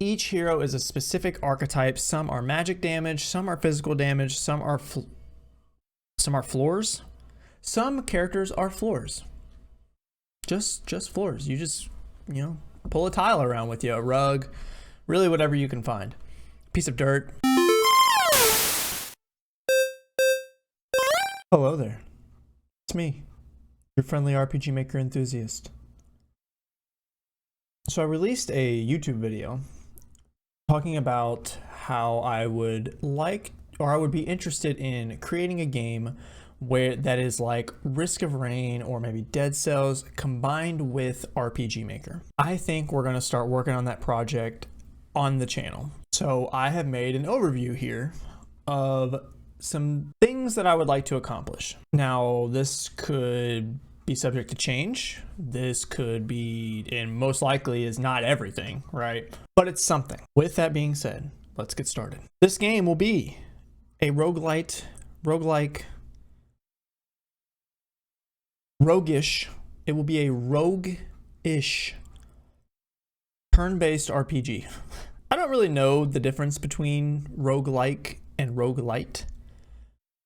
each hero is a specific archetype. Some are magic damage, some are physical damage, some are floors. Some characters are floors. Just floors. You just, you know, pull a tile around with you, a rug, really whatever you can find. Piece of dirt. Hello there. It's me, your friendly RPG Maker enthusiast. So I released a YouTube video talking about how I would like, or I would be interested in creating a game where that is like Risk of Rain or maybe Dead Cells combined with RPG Maker. I think we're gonna start working on that project on the channel. So I have made an overview here of some things that I would like to accomplish. Now, this could be subject to change. This could be, and most likely is not everything, right? But it's something. With that being said, let's get started. This game will be a roguelite, roguelike, roguish. It will be a rogue-ish turn-based RPG. I don't really know the difference between roguelike and roguelite.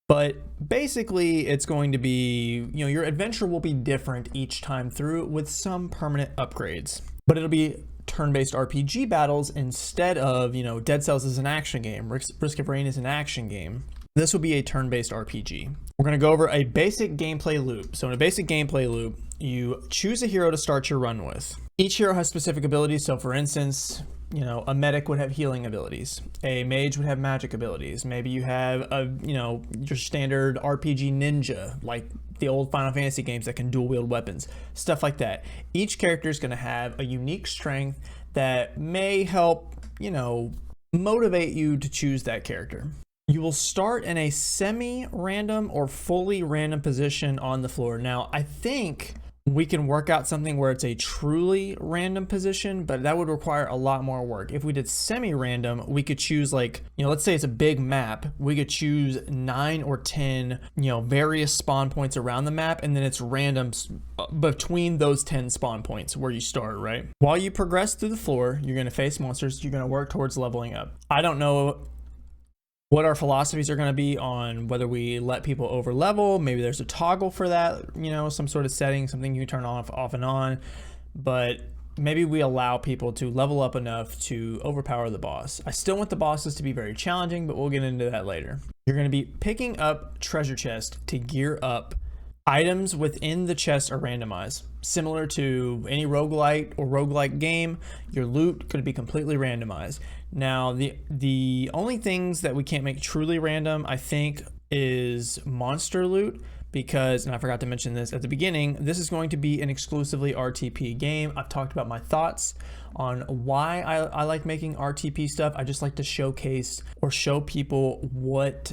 But basically, it's going to be, you know, your adventure will be different each time through with some permanent upgrades. But it'll be turn-based RPG battles instead of, you know, Dead Cells is an action game, Risk of Rain is an action game. This will be a turn-based RPG. We're going to go over a basic gameplay loop. So in a basic gameplay loop, you choose a hero to start your run with. Each hero has specific abilities. So for instance, you know, a medic would have healing abilities. A mage would have magic abilities. Maybe you have a, you know, your standard RPG ninja, like the old Final Fantasy games that can dual wield weapons, stuff like that. Each character is going to have a unique strength that may help, you know, motivate you to choose that character. You will start in a semi-random or fully random position on the floor. Now, I think we can work out something where it's a truly random position, but that would require a lot more work. If we did semi-random, we could choose, like, you know, let's say it's a big map. We could choose 9 or 10, you know, various spawn points around the map, and then it's random between those 10 spawn points where you start, right? While you progress through the floor, you're going to face monsters. You're going to work towards leveling up. I don't know what our philosophies are going to be on whether we let people over level. Maybe there's a toggle for that, you know, some sort of setting, something you turn off and on, but maybe we allow people to level up enough to overpower the boss. I still want the bosses to be very challenging, but we'll get into that later. You're going to be picking up treasure chest to gear up. Items within the chest are randomized. Similar to any roguelite or roguelike game, your loot could be completely randomized. Now, the only things that we can't make truly random, I think, is monster loot, because, and I forgot to mention this at the beginning, this is going to be an exclusively RTP game. I've talked about my thoughts on why I like making RTP stuff. I just like to showcase or show people what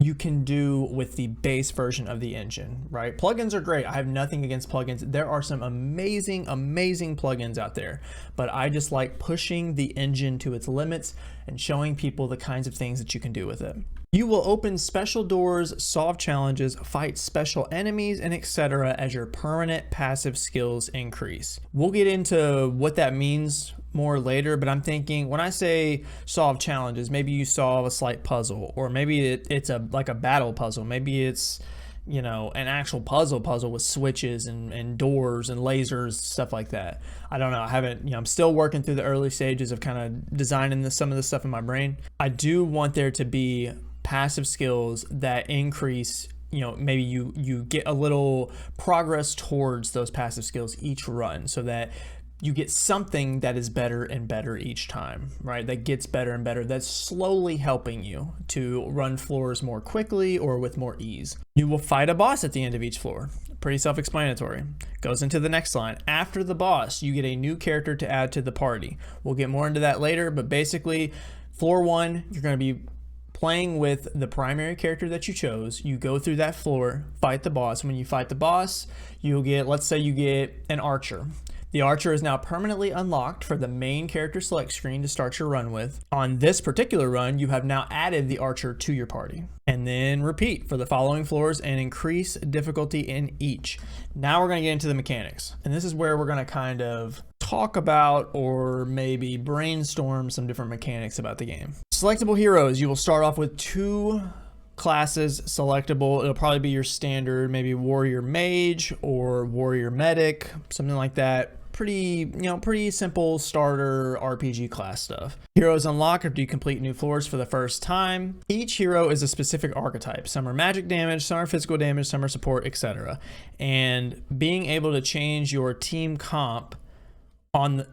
you can do with the base version of the engine, right? Plugins are great. I have nothing against plugins. There are some amazing plugins out there, but I just like pushing the engine to its limits and showing people the kinds of things that you can do with it. You will open special doors, solve challenges, fight special enemies, and etc. as your permanent passive skills increase. We'll get into what that means more later, but I'm thinking when I say solve challenges, maybe you solve a slight puzzle, or maybe it's like a battle puzzle. Maybe it's, you know, an actual puzzle with switches and doors and lasers, stuff like that. I don't know. I haven't, you know, I'm still working through the early stages of kind of designing some of this stuff in my brain. I do want there to be passive skills that increase, you know, maybe you get a little progress towards those passive skills each run, so that you get something that is better and better each time, right? That gets better and better. That's slowly helping you to run floors more quickly or with more ease. You will fight a boss at the end of each floor. Pretty self-explanatory. Goes into the next line. After the boss, you get a new character to add to the party. We'll get more into that later, but basically, floor 1, you're going to be playing with the primary character that you chose. You go through that floor, fight the boss. When you fight the boss, you'll get, let's say you get an archer. The archer is now permanently unlocked for the main character select screen to start your run with. On this particular run, you have now added the archer to your party. And then repeat for the following floors and increase difficulty in each. Now we're going to get into the mechanics. And this is where we're going to kind of talk about or maybe brainstorm some different mechanics about the game. Selectable heroes, you will start off with 2 classes selectable. It'll probably be your standard, maybe warrior mage or warrior medic, something like that. Pretty simple starter RPG class stuff. Heroes unlock after you complete new floors for the first time. Each hero is a specific archetype. Some are magic damage, some are physical damage, some are support, etc. And being able to change your team comp on the,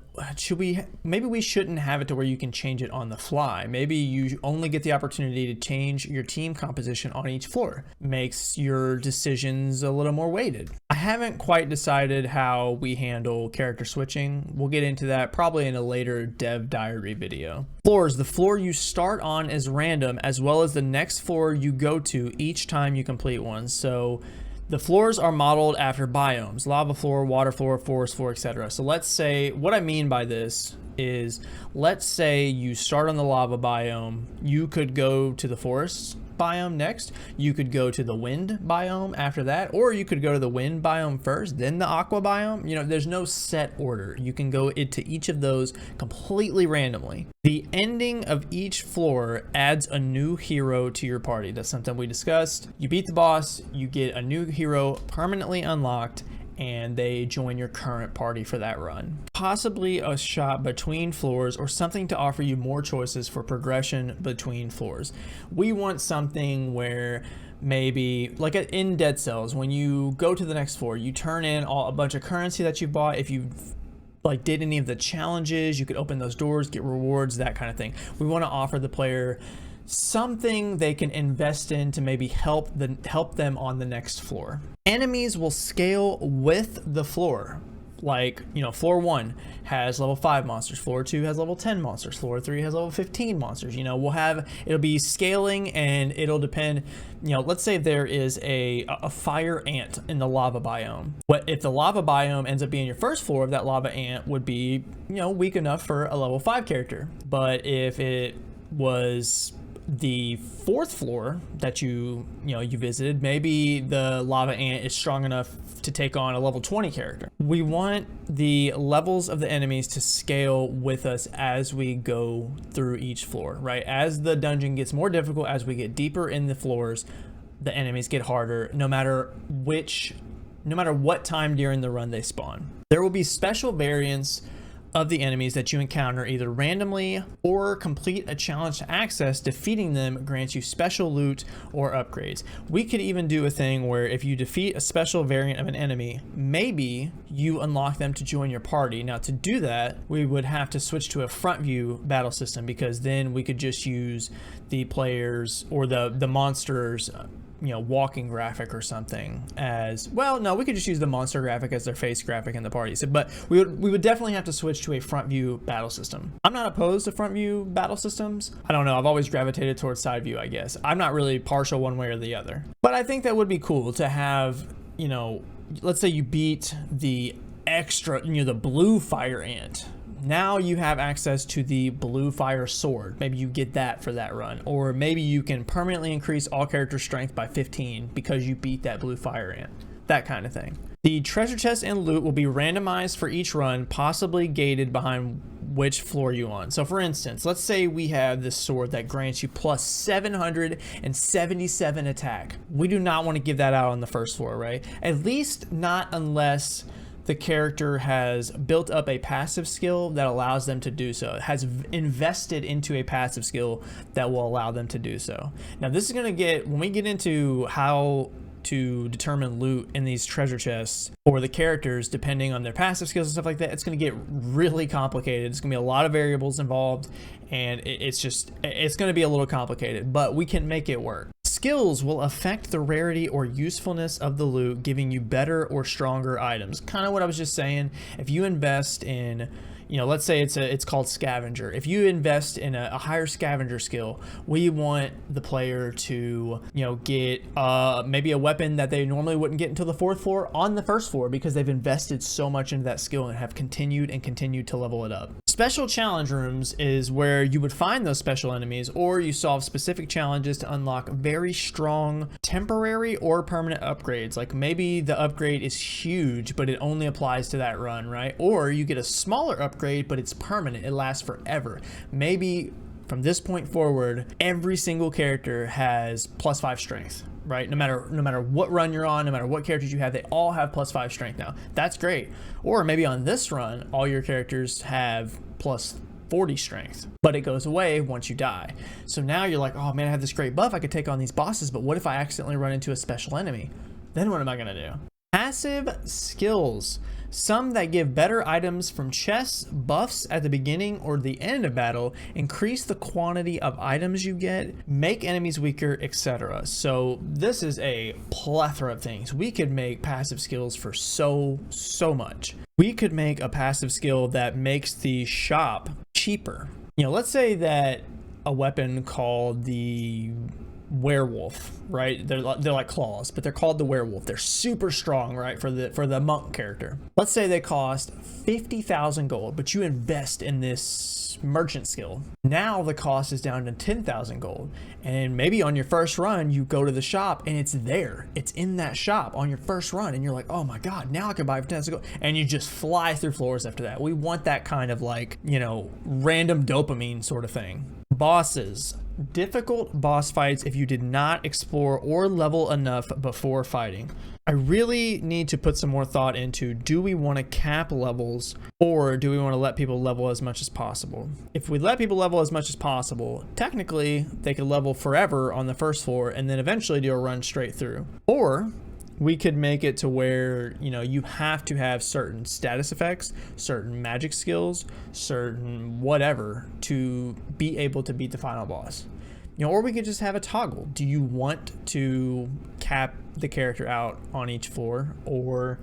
maybe we shouldn't have it to where you can change it on the fly. Maybe you only get the opportunity to change your team composition on each floor. Makes your decisions a little more weighted. I haven't quite decided how we handle character switching. We'll get into that probably in a later dev diary video. Floors, the floor you start on is random, as well as the next floor you go to each time you complete one. So the floors are modeled after biomes: lava floor, water floor, forest floor, etc. So let's say, what I mean by this is, let's say you start on the lava biome, you could go to the forest biome next, you could go to the wind biome after that, or you could go to the wind biome first, then the aqua biome. You know, there's no set order. You can go into each of those completely randomly. The ending of each floor adds a new hero to your party. That's something we discussed. You beat the boss, you get a new hero permanently unlocked, and they join your current party for that run. Possibly a shop between floors or something to offer you more choices for progression between floors. We want something where maybe, like in Dead Cells, when you go to the next floor, you turn in a bunch of currency that you bought. If you did any of the challenges, you could open those doors, get rewards, that kind of thing. We want to offer the player something they can invest in to maybe help them on the next floor. Enemies will scale with the floor. Like, you know, floor 1 has level 5 monsters, floor 2 has level 10 monsters, floor 3 has level 15 monsters. You know, it'll be scaling, and it'll depend. You know, let's say there is a fire ant in the lava biome. What if the lava biome ends up being your first floor? That lava ant would be, you know, weak enough for a level 5 character. But if it was the 4th floor that you visited, maybe the lava ant is strong enough to take on a level 20 character. We want the levels of the enemies to scale with us as we go through each floor, right? As the dungeon gets more difficult, as we get deeper in the floors, the enemies get harder, no matter what time during the run they spawn. There will be special variants of the enemies that you encounter either randomly or complete a challenge to access. Defeating them grants you special loot or upgrades. We could even do a thing where if you defeat a special variant of an enemy, maybe you unlock them to join your party. Now, to do that, we would have to switch to a front view battle system, because then we could just use the players or the monsters, you know, walking graphic or something as well. No, we could just use the monster graphic as their face graphic in the party. So, but we would definitely have to switch to a front view battle system. I'm not opposed to front view battle systems. I don't know, I've always gravitated towards side view, I guess. I'm not really partial one way or the other, but I think that would be cool to have. You know, let's say you beat the extra, you know, the blue fire ant. Now you have access to the blue fire sword. Maybe you get that for that run, or maybe you can permanently increase all character strength by 15 because you beat that blue fire ant. That kind of thing. The treasure chest and loot will be randomized for each run, possibly gated behind which floor you on. So for instance, let's say we have this sword that grants you plus 777 attack. We do not want to give that out on the first floor, right? At least not unless the character has built up a passive skill that allows them to do so. It has invested into a passive skill that will allow them to do so. Now, this is going to when we get into how to determine loot in these treasure chests for the characters, depending on their passive skills and stuff like that, it's going to get really complicated. It's going to be a lot of variables involved, and it's going to be a little complicated, but we can make it work. Skills will affect the rarity or usefulness of the loot, giving you better or stronger items. Kind of what I was just saying. If you invest in, you know, let's say it's called scavenger. If you invest in a higher scavenger skill, we want the player to, you know, get maybe a weapon that they normally wouldn't get until the 4th floor on the 1st floor, because they've invested so much into that skill and have continued to level it up. Special challenge rooms is where you would find those special enemies, or you solve specific challenges to unlock very strong temporary or permanent upgrades. Like maybe the upgrade is huge, but it only applies to that run, right? Or you get a smaller upgrade, but it's permanent. It lasts forever. Maybe from this point forward, every single character has +5 strength, right? No matter what run you're on, no matter what characters you have, they all have +5 strength now. That's great. Or maybe on this run, all your characters have +40 strength, but it goes away once you die. So now you're like, oh man, I have this great buff. I could take on these bosses, but what if I accidentally run into a special enemy? Then what am I gonna do? Passive skills. Some that give better items from chests, buffs at the beginning or the end of battle, increase the quantity of items you get, make enemies weaker, etc. So this is a plethora of things. We could make passive skills for so much. We could make a passive skill that makes the shop cheaper. You know, let's say that a weapon called the werewolf, right? They're like claws, but they're called the werewolf. They're super strong, right? For the monk character. Let's say they cost 50,000 gold, but you invest in this merchant skill. Now the cost is down to 10,000 gold. And maybe on your first run, you go to the shop and it's there. It's in that shop on your first run. And you're like, oh my God, now I can buy it for 10,000 gold. And you just fly through floors after that. We want that kind of like, you know, random dopamine sort of thing. Bosses. Difficult boss fights if you did not explore or level enough before fighting. I really need to put some more thought into, do we want to cap levels or do we want to let people level as much as possible? If we let people level as much as possible, technically they could level forever on the first floor and then eventually do a run straight through. Or we could make it to where, you know, you have to have certain status effects, certain magic skills, certain whatever to be able to beat the final boss. You know, or we could just have a toggle. Do you want to cap the character out on each floor? Or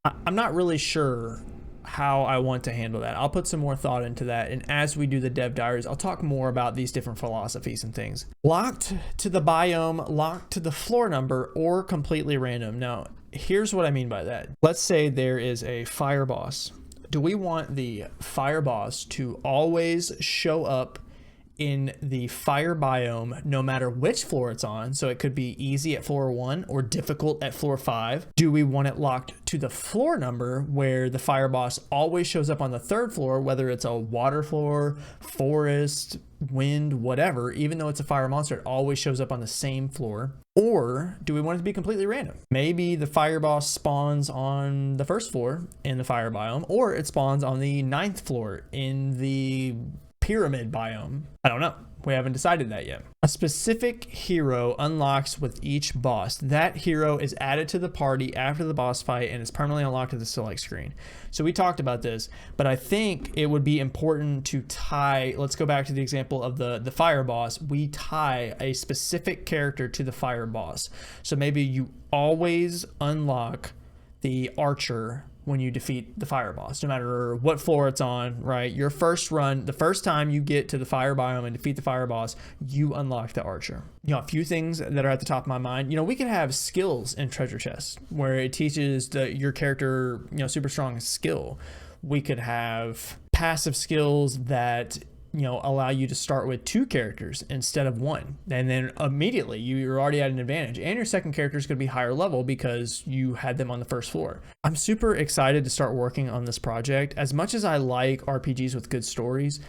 I'm not really sure how I want to handle that. I'll put some more thought into that. And as we do the dev diaries, I'll talk more about these different philosophies and things. Locked to the biome, locked to the floor number, or completely random. Now, here's what I mean by that. Let's say there is a fire boss. Do we want the fire boss to always show up in the fire biome no matter which floor it's on? So it could be easy at floor 1 or difficult at floor 5. Do we want it locked to the floor number where the fire boss always shows up on the 3rd floor, whether it's a water floor, forest, wind, whatever? Even though it's a fire monster, it always shows up on the same floor. Or do we want it to be completely random? Maybe the fire boss spawns on the 1st floor in the fire biome, or it spawns on the 9th floor in the pyramid biome. I don't know. We haven't decided that yet. A specific hero unlocks with each boss. That hero is added to the party after the boss fight and is permanently unlocked to the select screen. So we talked about this, but I think it would be important to tie, let's go back to the example of the fire boss. We tie a specific character to the fire boss. So maybe you always unlock the archer when you defeat the fire boss, no matter what floor it's on, right? Your first run, the first time you get to the fire biome and defeat the fire boss, you unlock the archer. You know, a few things that are at the top of my mind. You know, we could have skills in treasure chests where it teaches your character, you know, super strong skill. We could have passive skills that, you know, allow you to start with 2 characters instead of 1. And then immediately you're already at an advantage. And your second character is going to be higher level because you had them on the 1st floor. I'm super excited to start working on this project. As much as I like RPGs with good stories,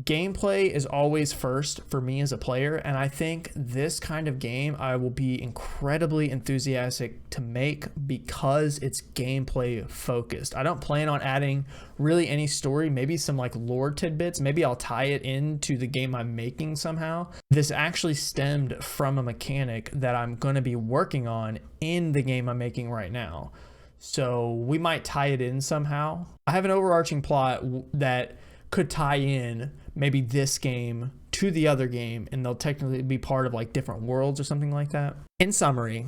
gameplay is always first for me as a player, and I think this kind of game I will be incredibly enthusiastic to make because it's gameplay focused. I don't plan on adding really any story, maybe some like lore tidbits. Maybe I'll tie it into the game I'm making somehow. This actually stemmed from a mechanic that I'm going to be working on in the game I'm making right now. So we might tie it in somehow. I have an overarching plot that could tie in maybe this game to the other game, and they'll technically be part of like different worlds or something like that. In summary,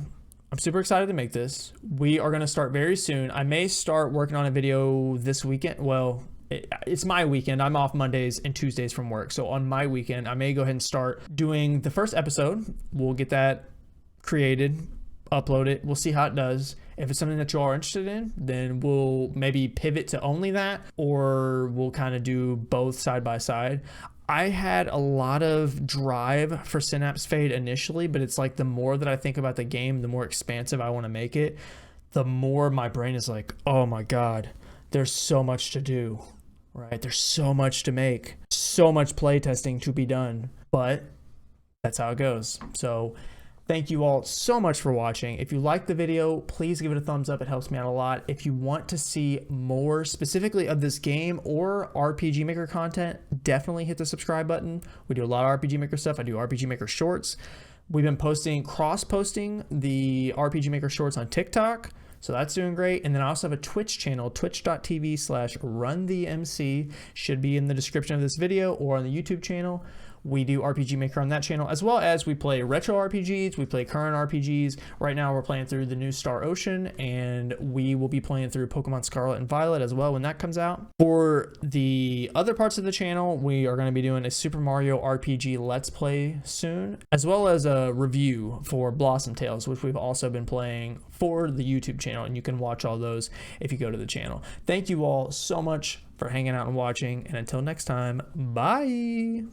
I'm super excited to make this. We are going to start very soon. I may start working on a video this weekend. Well, it's my weekend. I'm off Mondays and Tuesdays from work. So on my weekend, I may go ahead and start doing the first episode. We'll get that created, upload it. We'll see how it does. If it's something that you are interested in, then we'll maybe pivot to only that, or we'll kind of do both side by side. I had a lot of drive for Synapse Fade initially, but it's like the more that I think about the game, the more expansive I want to make it, the more my brain is like, oh my God, there's so much to do, right? There's so much to make, so much playtesting to be done, but that's how it goes. So thank you all so much for watching. If you liked the video, please give it a thumbs up. It helps me out a lot. If you want to see more specifically of this game or RPG Maker content, definitely hit the subscribe button. We do a lot of RPG Maker stuff. I do RPG Maker shorts. We've been cross-posting the RPG Maker shorts on TikTok, so that's doing great. And then I also have a Twitch channel, twitch.tv/RunTheMC. Should be in the description of this video or on the YouTube channel. We do RPG Maker on that channel, as well as we play retro RPGs, we play current RPGs. Right now we're playing through the new Star Ocean, and we will be playing through Pokemon Scarlet and Violet as well when that comes out. For the other parts of the channel, we are going to be doing a Super Mario RPG Let's Play soon, as well as a review for Blossom Tales, which we've also been playing for the YouTube channel, and you can watch all those if you go to the channel. Thank you all so much for hanging out and watching, and until next time, bye!